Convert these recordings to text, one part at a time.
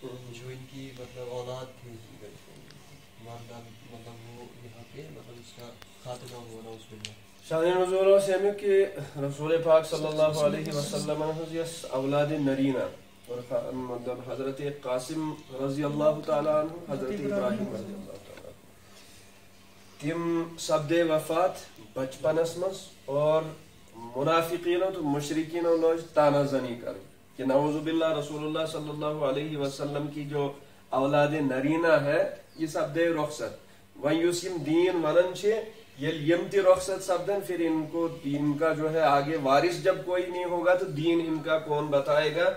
جو ان کی مطلب اولاد تھی والدہ مطلب وہ یہاں پہ مطلب اس کا خاتمہ ہوا نعوذ باللہ. شان نزول سے کہ رسول پاک صلی اللہ علیہ وسلم یس اولاد نرینہ اور مطلب حضرت قاسم رضی اللہ تعالیٰ عنہ حضرت ابراہیم رضی اللہ تعالیٰ عنہ تم سپدے وفات بچپنس مز اور منافقینوں تو مشرقینوں لوگ تانا زنی کر کہ نعوذ باللہ رسول اللہ صلی اللہ علیہ وسلم کی جو اولاد نرینہ ہے یہ سپدے رخصت وہیں اس دین ونن یم تی رخصت سپدن پھر ان کو دین کا جو ہے آگے وارث جب کوئی نہیں ہوگا تو دین ان کا کون بتائے گا.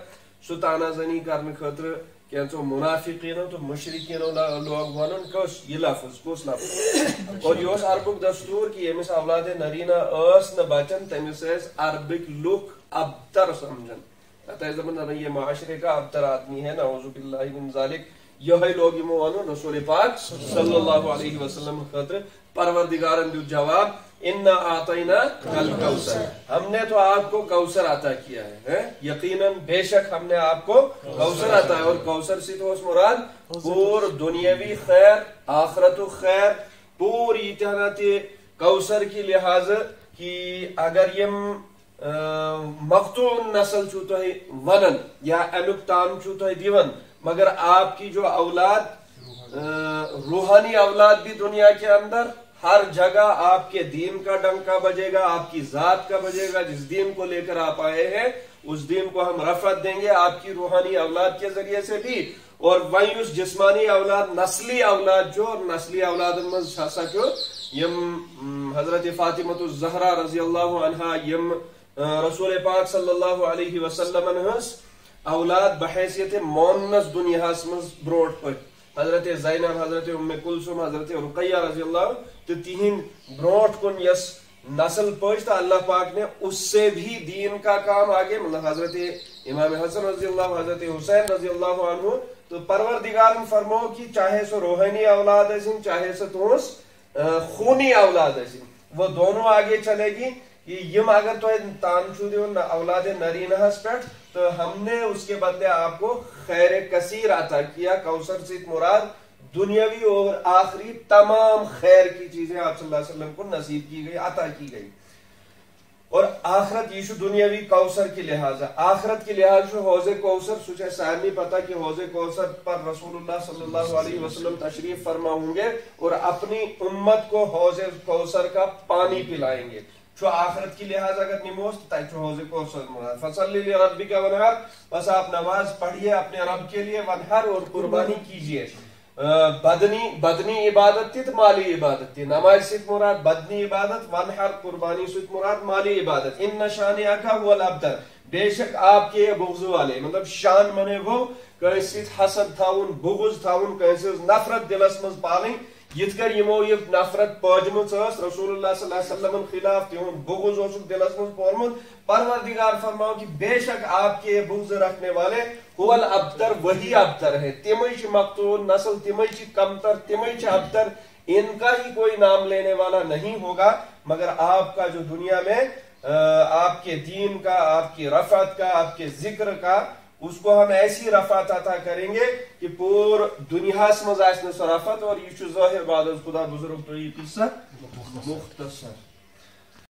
سو تانا زنی کرنے خاطر کینچو منافقینوں تو مشرقینوں لوگ ونن کس یہ لفظ کس لفظ اور یہ عربک دستور کہ یمس اولاد نرینہ اس نہ بچن تمس عربک لوک ابتر سمجھن دپان یہ معاشرے کا ابتر آدمی ہے نعوذ باللہ من ذالک. یہ لوگ یمو ون رسول پاک صلی اللہ علیہ وسلم خاطر پروردگارن دیو جواب انا اعطینا الکوثر ہم نے تو آپ کو کوثر عطا کیا ہے یقیناً بے شک ہم نے آپ کو کوثر عطا ہے. اور کوثر سے تو اس مراد پور دنیاوی خیر آخرت و خیر پوری اتحانات کوثر کی لحاظ کہ اگر یم مقطوع نسل چھو تو ونن یا امیک تام چھو تو دیون مگر آپ کی جو اولاد روحانی اولاد بھی دنیا کے اندر ہر جگہ آپ کے دین کا ڈنکا بجے گا آپ کی ذات کا بجے گا. جس دین کو لے کر آپ آئے ہیں اس دین کو ہم رفعت دیں گے آپ کی روحانی اولاد کے ذریعے سے بھی. اور وہیں اس جسمانی اولاد نسلی اولاد جو اور نسلی اولاد جو یم حضرت فاطمۃ الزہرا رضی اللہ عنہا یم رسول پاک صلی اللہ علیہ وسلم اولاد بحیثیت مونس دنیا مز بروٹ پک حضرت زینب حضرت ام کلثوم حضرت رقیہ رضی اللہ تو تہند بروٹ کن یس نسل پچ تو اللہ پاک نے اس سے بھی دین کا کام آگے مطلب حضرت امام حسن رضی اللہ حضرت حسین رضی اللہ عنہ تو پروردگار فرمو کہ چاہے سو روحانی اولاد اسن چاہے سو تونس خونی اولاد اسن وہ دونوں آگے چلے گی. یم اگر تو تان چھو دیون اولاد نرینہ پہ تو ہم نے اس کے بدلے آپ کو خیر کثیر عطا کیا. کوثر سے مراد دنیاوی اور آخری تمام خیر کی چیزیں آپ صلی اللہ علیہ وسلم کو نصیب کی گئی عطا کی گئی. اور آخرت یہ دنیاوی کوثر کی لحاظ ہے. آخرت کی لحاظ سے حوض کوثر سوچے سارے پتا کہ حوض کوثر پر رسول اللہ صلی اللہ علیہ وسلم تشریف فرما ہوں گے اور اپنی امت کو حوض کوثر کا پانی پلائیں گے. جو آخرت کی لحاظ اگر نموز تو حوض کوثر مراد فصلی لربک ونحر بس آپ نماز پڑھیے اپنے رب کے لیے ونحر اور قربانی کیجیے. بدنی عبادت تھی تو مالی عبادت تھی. نماز سے مراد بدنی عبادت ونحر قربانی سے مراد مالی عبادت. ان شانئک هو الابتر بے شک آپ کے بغض والے مطلب شان منے وہ کیسے حسد تھاون بغض تھاون کیسے نفرت دلس مز پالیں یت کر یمو یہ نفرت پاجمت رسول اللہ صلی اللہ علیہ وسلم خلاف تہن بغض دلس مز پورمت. پروردگار فرماؤ کہ بے شک آپ کے بغض رکھنے والے هو الابتر وہی ابتر ہے. تمہیں مقتول نسل تمہیں کمتر تمہیں ابتر ان کا ہی کوئی نام لینے والا نہیں ہوگا مگر آپ کا جو دنیا میں آپ کے دین کا آپ کی رفعت کا آپ کے ذکر کا اس کو ہم ایسی رفعت عطا کریں گے کہ پور دنیا مز رفعت. اور یہ ظاہر بعد خدا بزرگ تو یہ قصہ مختصر